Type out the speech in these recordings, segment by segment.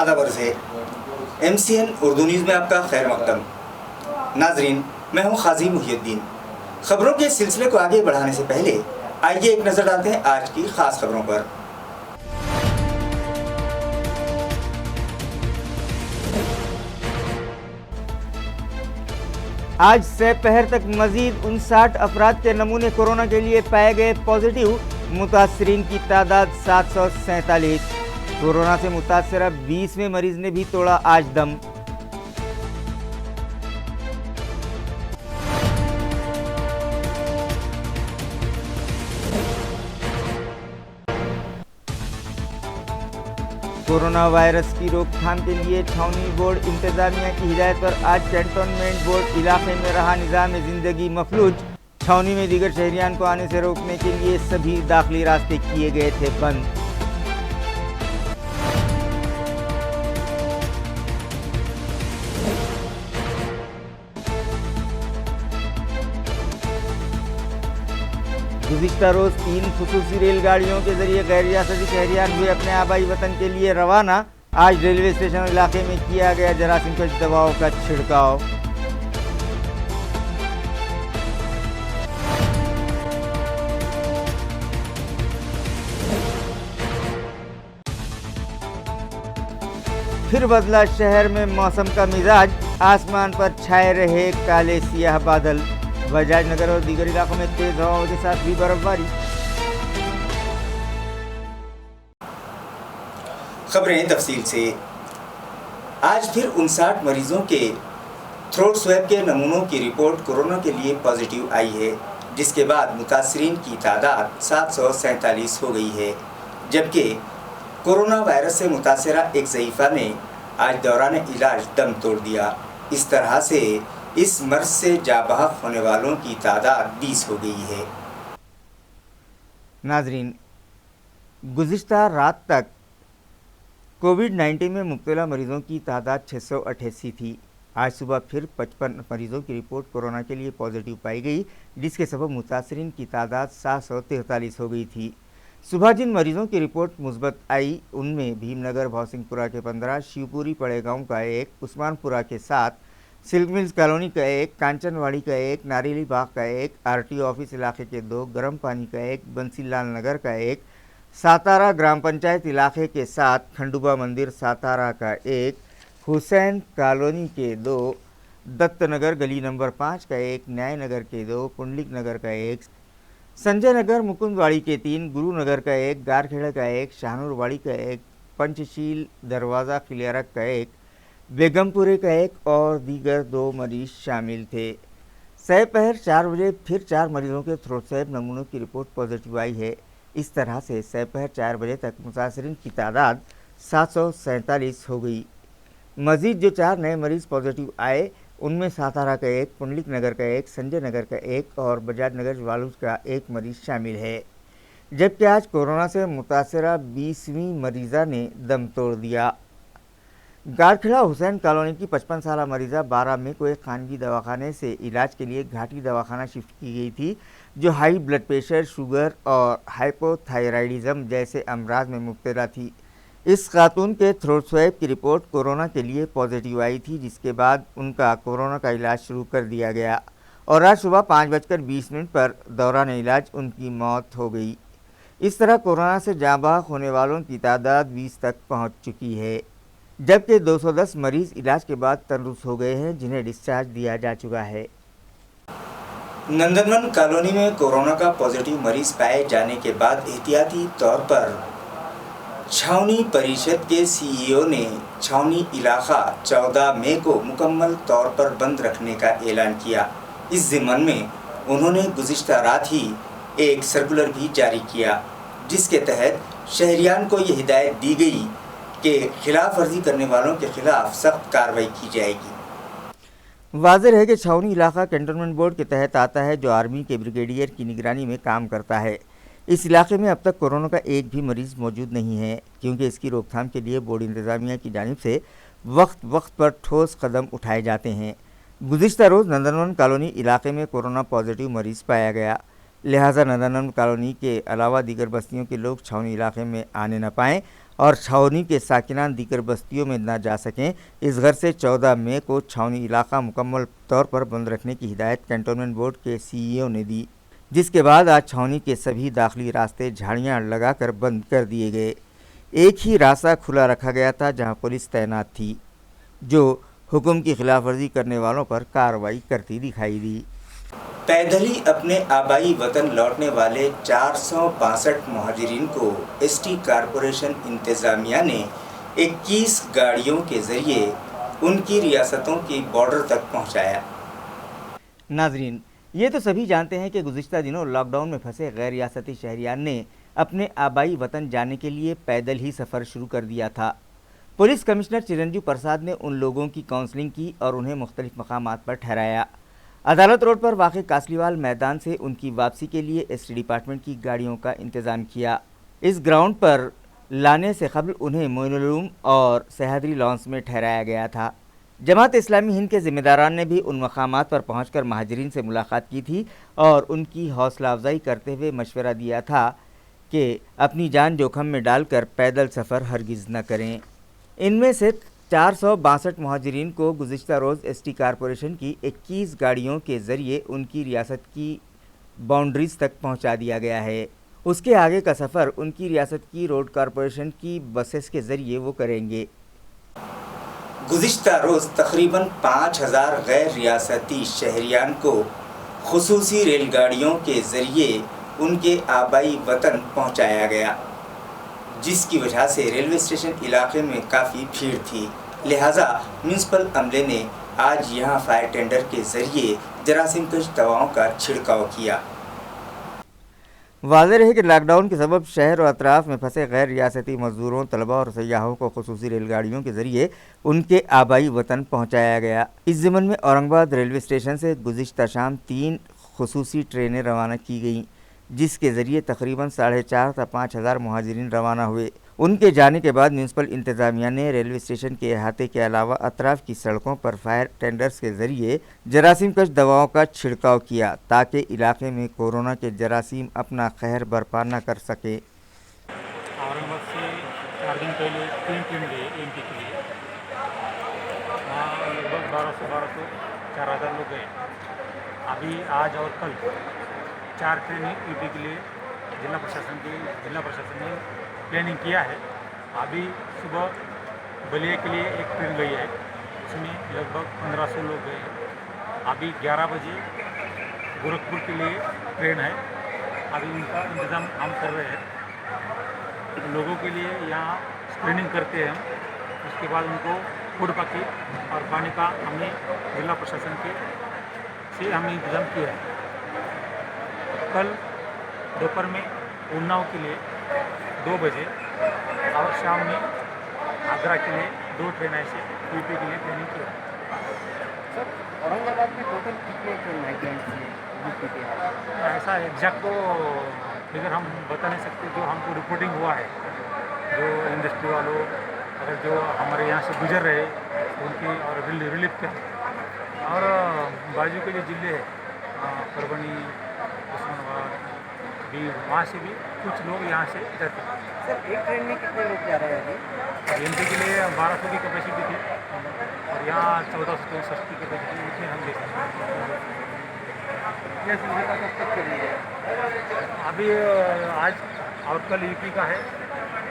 आदाब अर्ज़ है। MCN उर्दू न्यूज़ में आपका खैर मक़दम। नाज़रीन, मैं हूँ क़ाज़ी मुहियुद्दीन। ख़बरों के सिलसिले को आगे बढ़ाने से पहले आइए एक नज़र डालते हैं आज की ख़ास खबरों पर। आज से पहर तक मजीद 59 अफराद के नमूने कोरोना के लिए पाए गए पॉजिटिव। मुतासरीन की तादाद 747। कोरोना से मुतासरा 20वें मरीज ने भी तोड़ा आज दम। कोरोना वायरस की रोकथाम के लिए छावनी बोर्ड इंतजामिया की हिदायत पर आज कैंटोनमेंट बोर्ड इलाके में रहा निज़ाम ज़िंदगी मफलूज। छावनी में दीगर शहरियान को आने से रोकने के लिए सभी दाखिली रास्ते किए गए थे बंद। गुज़िश्ता रोज़ 3 खुसूसी रेलगाड़ियों के जरिए गैर रियासती शहरियान हुए अपने आबाई वतन के लिए रवाना। आज रेलवे स्टेशन इलाके में किया गया जरासीम कश दवाओं का छिड़काव। फिर बदला शहर में मौसम का मिजाज, आसमान पर छाए रहे काले सियाह बादल। बजाज नगर और दीगर इलाकों में तेज हवाओं के साथ भी बर्फबारी। खबरें तफसील से। आज फिर 59 मरीजों के थ्रोट स्वैब के नमूनों की रिपोर्ट कोरोना के लिए पॉजिटिव आई है, जिसके बाद मुतासरीन की तादाद 747 हो गई है। जबकि कोरोना वायरस से मुतासरा एक ज़ईफ़ा ने आज दौरान इलाज दम तोड़ दिया। इस तरह से इस मर्ज से जाबहक होने वालों की तादाद 20 हो गई है। नाजरीन, गुज़िश्ता रात तक कोविड-19 में मुब्तला मरीज़ों की तादाद 688 थी। आज सुबह फिर 55 मरीज़ों की रिपोर्ट कोरोना के लिए पॉजिटिव पाई गई, जिसके सबब मुतासरीन की तादाद 743 हो गई थी। सुबह जिन मरीज़ों की रिपोर्ट मुस्बत आई उनमें भीमनगर भौसिंगपुरा के 15, शिवपुरी पड़ेगांव का 1, उस्मानपुरा के 7, सिल्क मिल्स कॉलोनी का 1, कांचनवाड़ी का 1, नारेली बाग का 1, RTO ऑफिस इलाके के 2, गरम पानी का 1, बंसीलाल नगर का 1, सातारा ग्राम पंचायत इलाके के 7, खंडूबा मंदिर सातारा का 1, हुसैन कॉलोनी के 2, दत्तनगर गली नंबर 5 का 1, न्याय नगर के 2, पुंडलिक नगर का 1, संजय नगर मुकुंदवाड़ी के 3, गुरु नगर का 1, गारखेड़ा का 1, शाहनूरवाड़ी का 1, पंचशील दरवाज़ा खिलियारक का 1, बेगमपुरे का 1 और दीगर 2 मरीज शामिल थे। सपहर 4 बजे फिर 4 मरीजों के थ्रोट स्वैब नमूनों की रिपोर्ट पॉजिटिव आई है। इस तरह से सपहर 4 बजे तक मुतासरीन की तादाद 747 हो गई। मज़ीद जो 4 नए मरीज़ पॉजिटिव आए उनमें सातारा का 1, पुंडलिक नगर का 1, संजय नगर का 1 और बजाज नगर वालूज का 1 मरीज़ शामिल है। जबकि आज कोरोना से मुतासरा 20वीं मरीज़ा ने दम तोड़ दिया। गारखेड़ा हुसैन कॉलोनी की 55 साला मरीज़ा 12 मई को एक खानगी दवाखाने से इलाज के लिए घाटी दवाखाना शिफ्ट की गई थी, जो हाई ब्लड प्रेशर, शुगर और हाइपोथायराइडिज्म जैसे अमराज में मुब्तला थी। इस खातून के थ्रोट स्वैब की रिपोर्ट कोरोना के लिए पॉजिटिव आई थी, जिसके बाद उनका कोरोना का इलाज शुरू कर दिया गया और आज सुबह 5:20 पर दौरान इलाज उनकी मौत हो गई। इस तरह कोरोना से जाँबाग होने वालों की तादाद 20 तक पहुँच चुकी है, जबकि 210 मरीज इलाज के बाद तंदुरुस्त हो गए हैं, जिन्हें डिस्चार्ज दिया जा चुका है। नंदनवन कॉलोनी में कोरोना का पॉजिटिव मरीज पाए जाने के बाद एहतियाती तौर पर छावनी परिषद के CEO ने छावनी इलाका 14 मई को मुकम्मल तौर पर बंद रखने का ऐलान किया। इस ज़िम्मन में उन्होंने गुज़िश्ता रात ही एक सर्कुलर भी जारी किया, जिसके तहत शहरियान को ये हिदायत दी गई कि खिलाफ वर्जी करने वालों के खिलाफ सख्त कार्रवाई की जाएगी। वाज़ेह है कि छावनी इलाका कैंटोनमेंट बोर्ड के तहत आता है, जो आर्मी के ब्रिगेडियर की निगरानी में काम करता है। इस इलाके में अब तक कोरोना का एक भी मरीज़ मौजूद नहीं है, क्योंकि इसकी रोकथाम के लिए बोर्ड इंतज़ामिया की जानिब से वक्त पर ठोस कदम उठाए जाते हैं। गुज़िश्ता रोज़ नंदनवन कॉलोनी इलाके में कोरोना पॉजिटिव मरीज़ पाया गया, लिहाजा नंदनवन कॉलोनी के अलावा दीगर बस्तियों के लोग छावनी इलाके में आने न पाएँ اور چھاؤنی کے ساکنان دیگر بستیوں میں نہ جا سکیں، اس غرض سے 14 مئی کو چھاؤنی علاقہ مکمل طور پر بند رکھنے کی ہدایت کنٹونمنٹ بورڈ کے CEO نے دی، جس کے بعد آج چھاؤنی کے سبھی داخلی راستے جھاڑیاں لگا کر بند کر دیے گئے۔ ایک ہی راستہ کھلا رکھا گیا تھا جہاں پولیس تعینات تھی، جو حکم کی خلاف ورزی کرنے والوں پر کارروائی کرتی دکھائی دی۔ پیدل ہی اپنے آبائی وطن لوٹنے والے 462 مہاجرین کو ایس ٹی کارپوریشن انتظامیہ نے 21 گاڑیوں کے ذریعے ان کی ریاستوں کی بارڈر تک پہنچایا۔ ناظرین، یہ تو سبھی جانتے ہیں کہ گزشتہ دنوں لاک ڈاؤن میں پھنسے غیر ریاستی شہریان نے اپنے آبائی وطن جانے کے لیے پیدل ہی سفر شروع کر دیا تھا۔ پولیس کمشنر چرنجیو پرساد نے ان لوگوں کی کاؤنسلنگ کی اور انہیں مختلف مقامات پر ٹھہرایا۔ عدالت روڈ پر واقع کاسلیوال میدان سے ان کی واپسی کے لیے ایس ٹی ڈپارٹمنٹ کی گاڑیوں کا انتظام کیا۔ اس گراؤنڈ پر لانے سے قبل انہیں معین العلوم اور سہیادری لانس میں ٹھہرایا گیا تھا۔ جماعت اسلامی ہند کے ذمہ داران نے بھی ان مقامات پر پہنچ کر مہاجرین سے ملاقات کی تھی اور ان کی حوصلہ افزائی کرتے ہوئے مشورہ دیا تھا کہ اپنی جان جوکھم میں ڈال کر پیدل سفر ہرگز نہ کریں۔ ان میں سے 462 مہاجرین کو گزشتہ روز ایس ٹی کارپوریشن کی 21 گاڑیوں کے ذریعے ان کی ریاست کی باؤنڈریز تک پہنچا دیا گیا ہے۔ اس کے آگے کا سفر ان کی ریاست کی روڈ کارپوریشن کی بسز کے ذریعے وہ کریں گے۔ گزشتہ روز تقریباً 5000 غیر ریاستی شہریان کو خصوصی ریل گاڑیوں کے ذریعے ان کے آبائی وطن پہنچایا گیا، جس کی وجہ سے ریلوے اسٹیشن علاقے میں کافی بھیڑ تھی، لہٰذا میونسپل عملے نے آج یہاں فائر ٹینڈر کے ذریعے جراثیم کش دواؤں کا چھڑکاؤ کیا۔ واضح رہے کہ لاک ڈاؤن کے سبب شہر و اطراف میں پھنسے غیر ریاستی مزدوروں، طلباء اور سیاحوں کو خصوصی ریل گاڑیوں کے ذریعے ان کے آبائی وطن پہنچایا گیا۔ اس ضمن میں اورنگ آباد ریلوے اسٹیشن سے گزشتہ شام 3 خصوصی ٹرینیں روانہ کی گئیں، جس کے ذریعے تقریباً 4.5 تا 5,000 مہاجرین روانہ ہوئے۔ ان کے جانے کے بعد میونسپل انتظامیہ نے ریلوے اسٹیشن کے احاطے کے علاوہ اطراف کی سڑکوں پر فائر ٹینڈرز کے ذریعے جراثیم کش دواؤں کا چھڑکاؤ کیا تاکہ علاقے میں کورونا کے جراثیم اپنا قہر برپا نہ کر سکے۔ اورنگ آباد سے 4 دن پہلے 3 ٹرین گئے ایم پی کے لیے، وہاں لگ بھگ 1200 4,000 لوگ گئے۔ ابھی آج اور کل 4 ٹرینیں یو پی کے لیے ضلع پرشاسن نے پلاننگ کیا ہے۔ ابھی صبح بلیا کے لیے ایک ٹرین گئی ہے، اس میں لگ بھگ 1500 لوگ گئے ہیں۔ ابھی 11 بجے گورکھپور کے لیے ٹرین ہے، ابھی ان کا انتظام ہم کر رہے ہیں۔ لوگوں کے لیے یہاں اسکریننگ کرتے ہیں، اس کے بعد ان کو فوڈ پیکٹ اور پانی کا ہم نے ضلع پرشاسن سے ہم نے انتظام کیا ہے۔ کل دوپہر میں اناؤ کے لیے 2 بجے اور شام میں آگرہ کے لیے 2 ٹرین ایسے یو پی کے لیے پلاننگ کیا ہے۔ سر، اورنگ آباد میں ٹوٹل کتنے ٹرین ہیں یو پی کے؟ ایسا ایگزیکٹ تو فگر ہم بتا نہیں سکتے، جو ہم کو رپورٹنگ ہوا ہے، جو انڈسٹری والوں اگر جو ہمارے یہاں سے گزر رہے ان کی اور ریلیف کے اور بازو کے جو ضلع ہے پربنی، عثمان آباد، بیڑ، وہاں سے بھی کچھ لوگ یہاں سے جاتے ہیں۔ سر، ایک ٹرین میں کتنے لوگ جا رہے ہیں ابھی؟ ایم پی کے لیے 1200 کی کیپیسٹی تھی اور یہاں 1464 کی کیپیسٹی اتنے ہم لے سکتے ہیں۔ یہ سلسلہ کب تک چلے گا؟ ابھی آج اور کل یو پی کا ہے،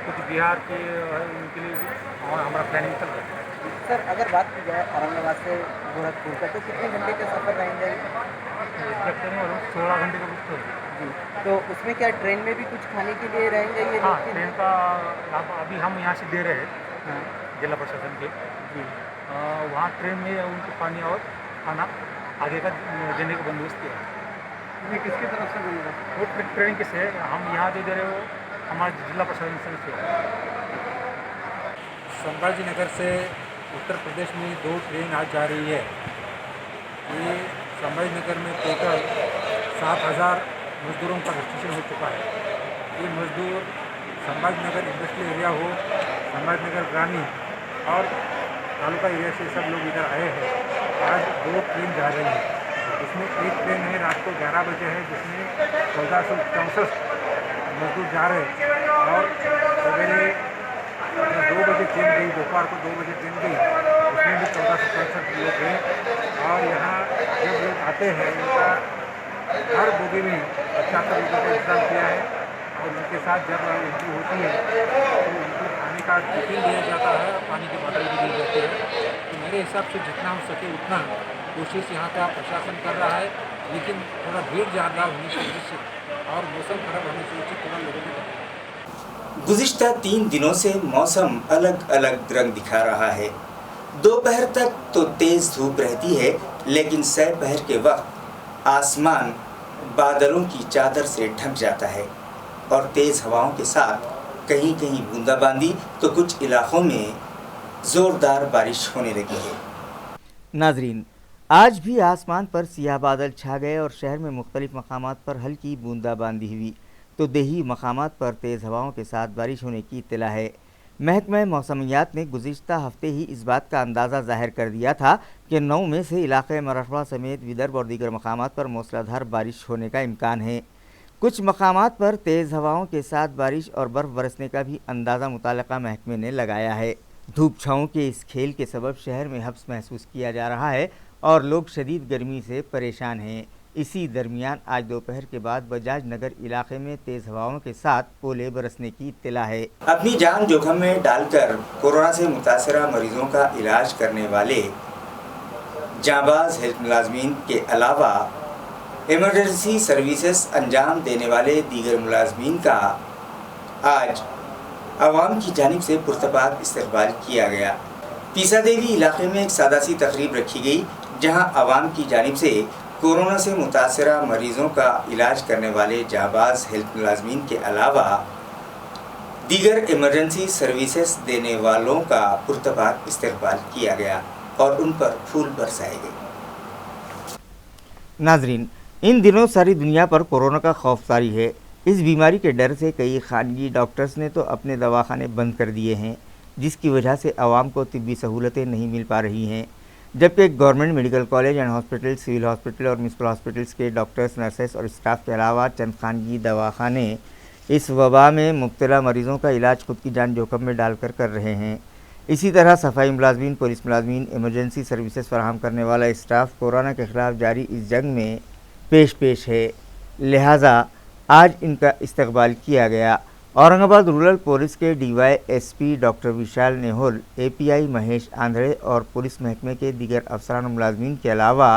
کچھ بہار کے ان کے لیے بھی اور ہمارا پلاننگ چل رہا ہے۔ سر، اگر بات کی جائے اورنگ آباد سے گورکھپور کا تو کتنے گھنٹے کا سفر رہیں گے؟ ایگزیکٹ نہیں معلوم، 16 گھنٹے کا کچھ تو جی، تو اس میں کیا ٹرین میں بھی کچھ کھانے کے لیے رہیں گے یہ ہاں، لوگ؟ ٹرین کا ابھی ہم یہاں سے دے رہے ہیں ضلع پرشاسن کے، جی، وہاں ٹرین میں ان کو پانی اور کھانا آگے کا دینے کا بندوبست کیا ہے۔ یہ کس کی طرف سے بنے گا؟ وہ ٹرین کے سے ہم یہاں جو دے رہے ہو ہمارے ضلع پرشاسن سے۔ سمبھاجی نگر سے اتر پردیش میں 2 ٹرین آج جا رہی ہے۔ یہ سمبھاجی نگر میں ٹوٹل 7000 مزدوروں کا رجسٹریشن ہو چکا ہے۔ یہ مزدور سمبھاجی نگر انڈسٹریل ایریا ہو، سمبھاجی نگر گرامین اور تعلقہ ایریا سے سب لوگ ادھر آئے ہیں۔ آج 2 ٹرین جا رہی ہیں، اس میں ایک ٹرین ہے رات کو 11 بجے ہے جس میں 1464 مزدور جا رہے ہیں اور سویرے अपना 2 बजे ट्रेन गई, दोपहर को 2 बजे ट्रेन गई, उसमें भी 1467 लोग गए। और यहाँ जब लोग आते हैं उनका हर बोगी में 75 रुपये का इंतजाम किया है। और उनके साथ जब एंट्री होती है तो उनको खाने का टिफिन दिया जाता है और पानी की बोतल भी दी जाती है। तो मेरे हिसाब से जितना हो सके उतना कोशिश यहाँ का प्रशासन कर रहा है, लेकिन थोड़ा भीड़ ज़्यादा होने की वजह से और मौसम खराब होने की वजह से थोड़ा लोगों को गुज़िश्ता 3 दिनों से मौसम अलग अलग रंग दिखा रहा है। दोपहर तक तो तेज़ धूप रहती है, लेकिन दोपहर के वक्त आसमान बादलों की चादर से ढक जाता है और तेज़ हवाओं के साथ कहीं कहीं बूंदाबांदी तो कुछ इलाकों में ज़ोरदार बारिश होने लगी है। नाजरीन, आज भी आसमान पर सियाह बादल छा गए और शहर में मुख्तलिफ मकामात पर हल्की बूंदाबांदी हुई, तो देही मकामात पर तेज़ हवाओं के साथ बारिश होने की इत्तला है। महकमा मौसमियात ने गुज़िश्ता हफ्ते ही इस बात का अंदाज़ा ज़ाहिर कर दिया था कि 9 में से इलाक़े मराठवाड़ा समेत विदर्भ और दीगर मकामात पर मूसलाधार बारिश होने का इम्कान है। कुछ मकामात पर तेज़ हवाओं के साथ बारिश और बर्फ़ बरसने का भी अंदाज़ा मुताल्लिक़ा महकमे ने लगाया है। धूप छाँव के इस खेल के सबब शहर में हब्स महसूस किया जा रहा है और लोग शदीद गर्मी से परेशान हैं। इसी दरमियान आज दोपहर के बाद बजाज नगर इलाके में तेज़ हवाओं के साथ ओले बरसने की इत्तला है। अपनी जान जोखिम में डालकर कोरोना से मुतासरा मरीजों का इलाज करने वाले जांबाज हेल्थ मुलाजमीन के अलावा इमरजेंसी सर्विसेज अंजाम देने वाले दीगर मुलाजमीन का आज आवाम की जानिब से पुरतपाक इस्तकबाल किया गया। पीसा देवी इलाके में एक सादा सी तकरीब रखी गई, जहां आवाम की जानिब से कोरोना से मुतासरा मरीजों का इलाज करने वाले जांबाज हेल्थ मुलाजमीन के अलावा दीगर इमरजेंसी सर्विसेज देने वालों का पुरतपाक इस्तकबाल किया गया और उन पर फूल बरसाए गए। नाजरीन, इन दिनों सारी दुनिया पर कोरोना का खौफ जारी है। इस बीमारी के डर से कई खानगी डॉक्टर्स ने तो अपने दवाखाने बंद कर दिए हैं, जिसकी वजह से आवाम को तिब्बी सहूलतें नहीं मिल पा रही हैं। जबकि government medical college and hospital, civil hospital और म्यूनसिपल हॉस्पिटल्स के डॉक्टर्स, नर्सेस और स्टाफ के अलावा चंद खानगी दवाखाने इस वबा में मुब्तला मरीज़ों का इलाज खुद की जान जोखिम में डालकर कर रहे हैं। इसी तरह सफाई मुलाजमीन, पुलिस मुलाजमीन, इमरजेंसी सर्विसेज फराहम करने वाला स्टाफ कोरोना के ख़िलाफ़ जारी इस जंग में पेश है, लिहाजा आज इनका इस्तकबाल किया गया। औरंगाबाद रूरल पुलिस के DYSP डॉक्टर विशाल नेहोल, API महेश आंधड़े और पुलिस महकमे के दीगर अफसरान मुलाजमीन के अलावा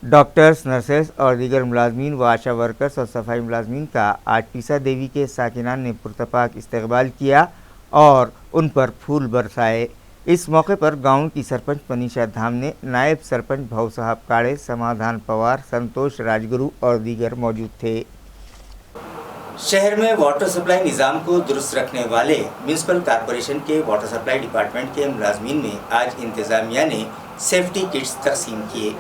डॉक्टर्स, नर्सेस और दीगर मुलाजमीन व आशा वर्कर्स और सफाई मुलाजमीन का आज पीसा देवी के साकिनान ने पुरतपाक इस्तकबाल किया और उन पर फूल बरसाए। इस मौके पर गांव की सरपंच मनीषा धाम ने, नायब सरपंच भाऊ साहब काड़े, समाधान पवार, संतोष राजगुरु और दीगर मौजूद थे। शहर में वाटर सप्लाई निज़ाम को दुरुस्त रखने वाले म्यूनसिपल कॉरपोरेशन के वाटर सप्लाई डिपार्टमेंट के मुलाजमीन में आज इंतज़ामिया ने सेफ्टी किट्स तकसीम किए।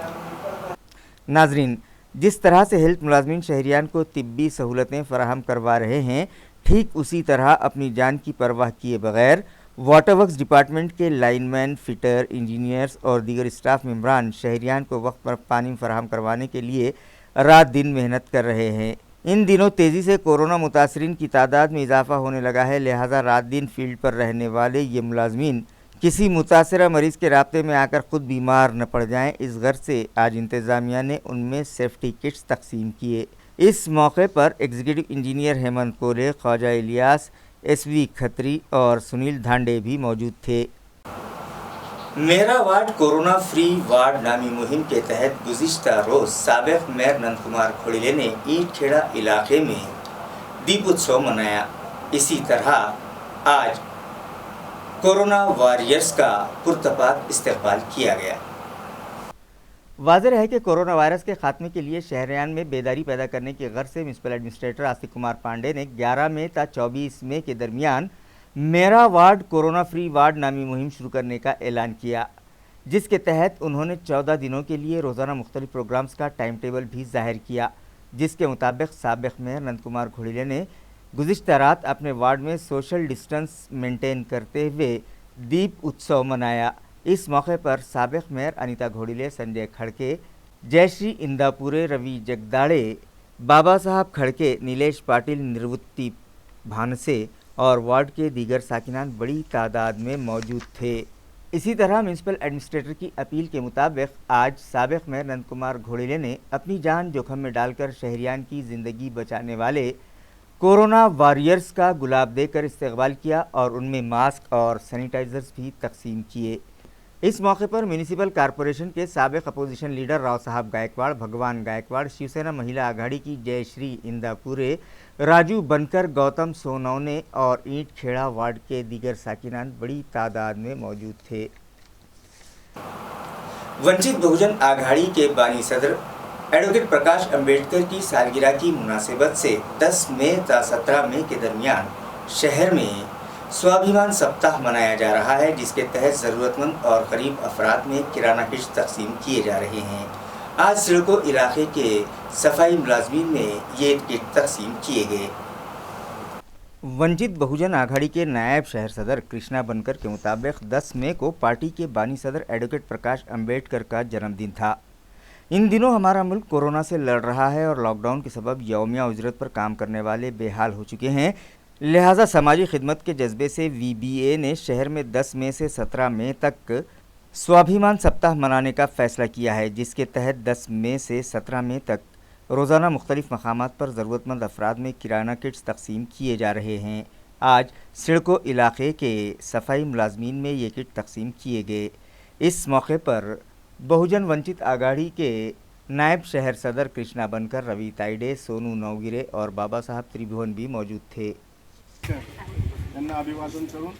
नाजरीन, जिस तरह से हेल्थ मुलाजमीन शहरियान को तिब्बी सहूलतें फराहम करवा रहे हैं, ठीक उसी तरह अपनी जान की परवाह किए बगैर वाटर वर्क्स डिपार्टमेंट के लाइनमैन, फिटर, इंजीनियर्स और दीगर स्टाफ मेंबरान शहरियान को वक्त पर पानी फराहम करवाने के लिए रात दिन मेहनत कर रहे हैं। इन दिनों तेज़ी से कोरोना मुतासरीन की तादाद में इजाफा होने लगा है, लिहाजा रात दिन फील्ड पर रहने वाले ये मुलाजमीन किसी मुतासरा मरीज़ के राब्ते में आकर ख़ुद बीमार न पड़ जाएं, इस गर्ज से आज इंतज़ामिया ने उनमें सेफ्टी किट्स तकसीम किए। इस मौके पर एग्जीक्यूटिव इंजीनियर हेमंत कोले, ख्वाजा इलियास, SV खत्री और सुनील धांडे भी मौजूद थे। मेरा वार्ड कोरोना फ्री वार्ड नामी मुहिम के तहत गुज़िश्ता रोज़ साबिक़ मेयर नंद कुमार खोड़िले ने ईंट खेड़ा इलाके में दीपोत्सव मनाया। इसी तरह आज कोरोना वॉरियर्स का पुरतपाक इस्तकबाल किया गया। वाज़ेह है कि कोरोना वायरस के खात्मे के लिए शहरियान में बेदारी पैदा करने की गर्ज से म्यूनसिपल एडमिनिस्ट्रेटर आसिफ कुमार पांडे ने 11 मई ता 24 मई के दरमियान मेरा वार्ड कोरोना फ्री वार्ड नामी मुहिम शुरू करने का ऐलान किया, जिसके तहत उन्होंने 14 दिनों के लिए रोज़ाना मुख्तलिफ प्रोग्राम्स का टाइम टेबल भी ज़ाहिर किया, जिसके मुताबिक साबिक़ मेयर नंद कुमार घोड़िले ने गुज़िश्ता रात अपने वार्ड में सोशल डिस्टेंस मेंटेन करते हुए दीप उत्सव मनाया। इस मौके पर साबिक़ मेयर अनीता घोड़िले, संजय खड़के, जयश्री इंदापुरे, रवि जगदाड़े, बाबा साहब खड़के, नीलेश पाटिल, निवृत्ति भानसे اور وارڈ کے دیگر ساکنان بڑی تعداد میں موجود تھے۔ اسی طرح میونسپل ایڈمنسٹریٹر کی اپیل کے مطابق آج سابق میئر نند کمار گھوڑیلے نے اپنی جان جوخم میں ڈال کر شہریان کی زندگی بچانے والے کورونا واریئرز کا گلاب دے کر استقبال کیا اور ان میں ماسک اور سینیٹائزرز بھی تقسیم کیے۔ اس موقع پر میونسپل کارپوریشن کے سابق اپوزیشن لیڈر راؤ صاحب گائیکواڑ، بھگوان گائیکواڑ، شیو سینا مہیلا آگھاڑی کی جے شری اندا پورے، راجو بنکر، گوتم سونونے اور اینٹ کھیڑا وارڈ کے دیگر ساکنان بڑی تعداد میں موجود تھے۔ ونچت بہوجن آگھاڑی کے بانی صدر ایڈوکیٹ پرکاش امبیڈکر کی سالگرہ کی مناسبت سے 10 مئی تا 17 مئی کے درمیان شہر میں سوابھیمان سپتاہ منایا جا رہا ہے، جس کے تحت ضرورت مند اور غریب افراد میں کرانہ کٹس تقسیم کیے جا رہے ہیں۔ آج سڑکو علاقے کے صفائی ملازمین میں یہ کٹ تقسیم کیے گئے۔ ونچت بہوجن آگھاڑی کے نائب شہر صدر کرشنا بنکر کے مطابق 10 مئی کو پارٹی کے بانی صدر ایڈوکیٹ پرکاش امبیڈکر کا جنم دن تھا۔ ان دنوں ہمارا ملک کورونا سے لڑ رہا ہے اور لاک ڈاؤن کے سبب یومیہ اجرت پر کام کرنے والے بے حال ہو چکے ہیں، لہٰذا سماجی خدمت کے جذبے سے وی بی اے نے شہر میں 10 مئی سے 17 مئی تک سوابھیمان سپتاہ منانے کا فیصلہ کیا ہے، جس کے تحت 10 مئی سے 17 مئی تک روزانہ مختلف مقامات پر ضرورت مند افراد میں کرانہ کٹس تقسیم کیے جا رہے ہیں۔ آج سڑکو علاقے کے صفائی ملازمین میں یہ کٹ تقسیم کیے گئے۔ اس موقع پر بہوجن ونچت آگھاڑی کے نائب شہر صدر کرشنا بنکر، روی تائیڈے، سونو نوگیرے اور بابا صاحب त्रिभुवन بھی موجود تھے۔ त्यांना अभिवादन करून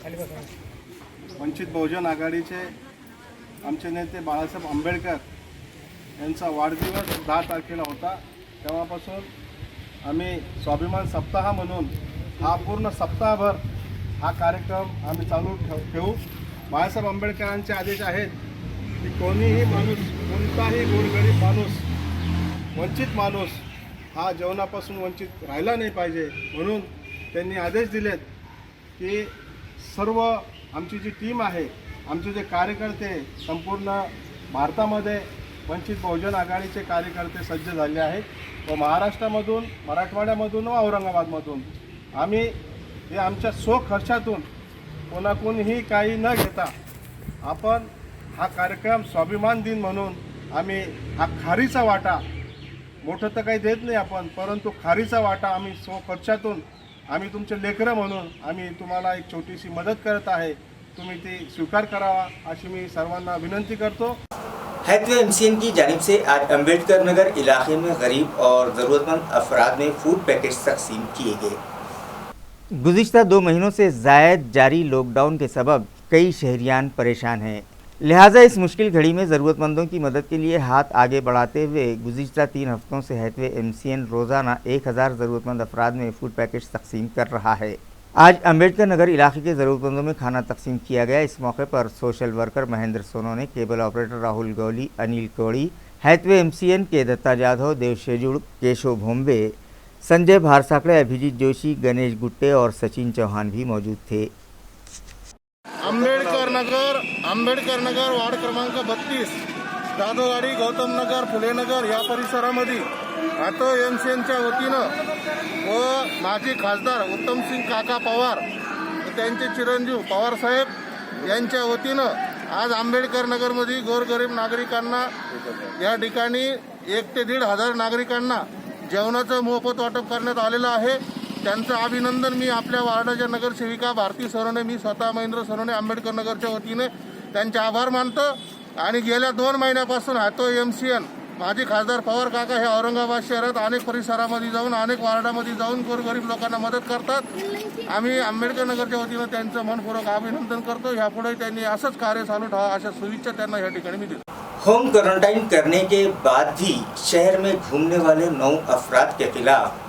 वंचित बहुजन आघाडीचे आमचे नेते बाळासाहेब आंबेडकर यांचा वाढदिवस 10 तारखेला होता। तेव्हापासून आम्ही स्वाभिमान सप्ताह म्हणून हा पूर्ण सप्ताहभर हा कार्यक्रम आम्ही चालू ठेवू। बाळासाहेब आंबेडकरांचे आदेश आहेत की कोणीही माणूस, कोणताही गोरगरीब माणूस, वंचित माणूस हा जेवणापासून वंचित राहिला नाही पाहिजे, म्हणून त्यांनी आदेश दिलेत की सर्व आमची जी टीम आहे, आमचे जे कार्यकर्ते संपूर्ण भारतामध्ये वंचित बहुजन आघाडीचे कार्यकर्ते सज्ज झाले आहेत व महाराष्ट्रामधून, मराठवाड्यामधून व औरंगाबादमधून आम्ही हे आमच्या स्वखर्चातून कोणाकोणीही काही न घेता आपण हा कार्यक्रम स्वाभिमान दिन म्हणून आम्ही हा खारीचा वाटा, मोठं तर काही देत नाही आपण, परंतु खारीचा वाटा आम्ही स्वखर्चातून आम्ही तुमचे लेकरं म्हणून आम्ही तुम्हाला एक छोटीशी मदत करत आहे, तुम्ही ती स्वीकार करावा अशी मी सर्वांना विनंती करतो। हैथवे एमसीएन की जानिब से आज अम्बेडकर नगर इलाके में गरीब और ज़रूरतमंद अफराद में फूड पैकेट्स तकसीम किए गए। गुज़िश्ता 2 महीनों से ज़ायद जारी लॉकडाउन के सबब कई शहरियान परेशान हैं, लिहाजा इस मुश्किल घड़ी में ज़रूरतमंदों की मदद के लिए हाथ आगे बढ़ाते हुए गुज़िश्ता 3 हफ्तों से हैथवे एमसीएन रोज़ाना 1000 ज़रूरतमंद अफराद में फ़ूड पैकेट्स तकसीम कर रहा है। आज अम्बेडकर नगर इलाके के ज़रूरतमंदों में खाना तकसीम किया गया। इस मौके पर social worker Mahendra Sonone, cable operator Rahul Gauli, Anil कोड़ी, हैथवे एमसीएन के दत्ता जाधव, देव शेजुड़, केशव भोंबे, संजय भारसाकड़े, अभिजीत जोशी, गणेश गुट्टे और सचिन चौहान भी मौजूद थे। आंबेडकर नगर वार्ड क्रमांक 32, जाधववाडी, गौतम नगर, फुले नगर या परिसरामध्ये आता एमसीएनच्या वतीनं व माजी खासदार उत्तमसिंग काका पवार व त्यांचे चिरंजीव पवार साहेब यांच्या वतीनं आज आंबेडकर नगरमध्ये गोरगरीब नागरिकांना या ठिकाणी 1 ते 1,500 नागरिकांना जेवणाचं मोफत वाटप करण्यात आलेलं आहे। त्यांचं अभिनंदन मी आपल्या वार्डाच्या नगरसेविका भारती सोनोने, मी स्वतः महेंद्र सोनोने आंबेडकर नगरच्या वतीने त्यांचे आभार मानतो। आणि गेल्या 2 महिन्यापासून हातो एमसीएन माजी खासदार पवार काका हे औरंगाबाद शहरात अनेक परिसरामध्ये जाऊन, अनेक वार्डामध्ये जाऊन गोरगरीब लोकांना मदत करतात। आम्ही आंबेडकर नगरच्या वतीने त्यांचं मनपूर्वक अभिनंदन करतो। यापुढे त्यांनी असंच कार्य चालू ठेवा अशा शुभेच्छा त्यांना या ठिकाणी मी देतो। होम क्वारंटाइन करने के बाद भी शहर में घूमने वाले 9 अफराद के खिलाफ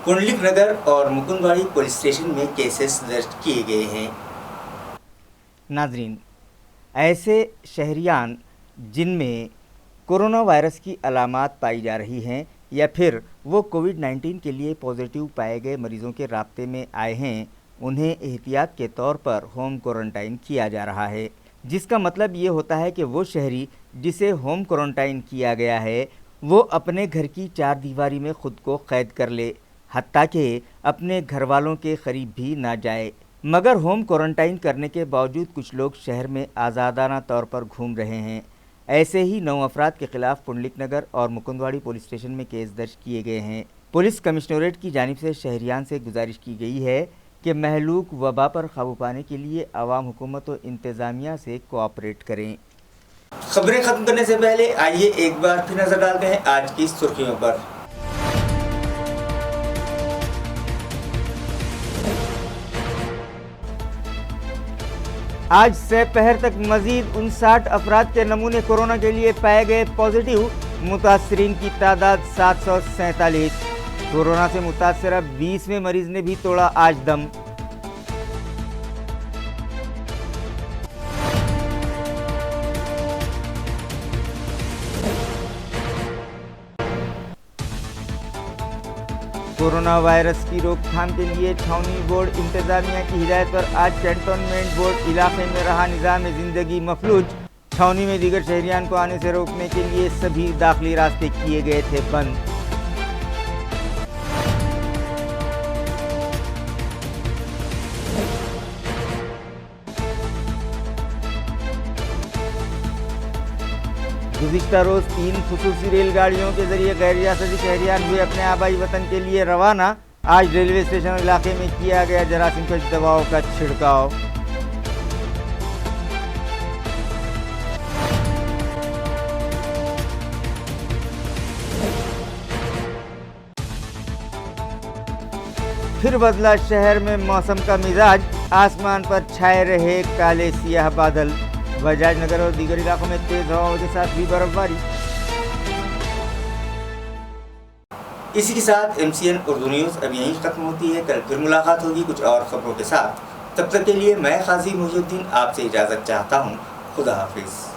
कुंडलिक नगर और मुकुंदवाड़ी पुलिस स्टेशन में केसेस दर्ज किए गए हैं। नाजरीन, ऐसे शहरियान जिनमें कोरोना वायरस की अलामात पाई जा रही हैं या फिर वो कोविड-19 के लिए पॉजिटिव पाए गए मरीज़ों के राब्ते में आए हैं, उन्हें एहतियात के तौर पर होम क्वारंटाइन किया जा रहा है, जिसका मतलब ये होता है कि वो शहरी जिसे होम क्वारंटाइन किया गया है वो अपने घर की 4 दीवारी में ख़ुद को क़ैद कर ले। حتیٰ کہ اپنے گھر والوں کے قریب بھی نہ جائے، مگر ہوم کوارنٹائن کرنے کے باوجود کچھ لوگ شہر میں آزادانہ طور پر گھوم رہے ہیں۔ ایسے ہی 9 افراد کے خلاف پنڈلک نگر اور مکندواڑی پولیس اسٹیشن میں کیس درج کیے گئے ہیں۔ پولیس کمشنریٹ کی جانب سے شہریان سے گزارش کی گئی ہے کہ مہلوک وبا پر قابو پانے کے لیے عوام حکومت و انتظامیہ سے کوآپریٹ کریں۔ خبریں ختم کرنے سے پہلے آئیے ایک بار پھر نظر ڈالتے ہیں آج کی سرخیوں پر۔ آج سے پہر تک مزید 59 افراد کے نمونے کورونا کے لیے پائے گئے پازیٹیو، متاثرین کی تعداد 747۔ کورونا سے متاثرہ 20ویں مریض نے بھی توڑا آج دم۔ کورونا وائرس کی روک تھام کے لیے چھاؤنی بورڈ انتظامیہ کی ہدایت پر آج کینٹونمنٹ بورڈ علاقے میں رہا نظام زندگی مفلوج۔ چھاؤنی میں دیگر شہریان کو آنے سے روکنے کے لیے سبھی داخلی راستے کیے گئے تھے بند۔ گزشتہ روز 3 خصوصی ریل گاڑیوں کے ذریعے غیر ریاستی شہریان ہوئے اپنے آبائی وطن کے لیے روانہ۔ آج ریلوے اسٹیشن علاقے میں کیا گیا جراثیم کش دواؤں کا چھڑکاؤ۔ پھر بدلا شہر میں موسم کا مزاج، آسمان پر چھائے رہے کالے سیاہ بادل۔ بجاج نگر اور دیگر علاقوں میں تیز ہواؤں کے ساتھ بھی برف باری۔ اسی کے ساتھ MCN اردو نیوز اب یہیں ختم ہوتی ہے۔ کل پھر ملاقات ہوگی کچھ اور خبروں کے ساتھ۔ تب تک کے لیے میں قاضی محی الدین آپ سے اجازت چاہتا ہوں۔ خدا حافظ۔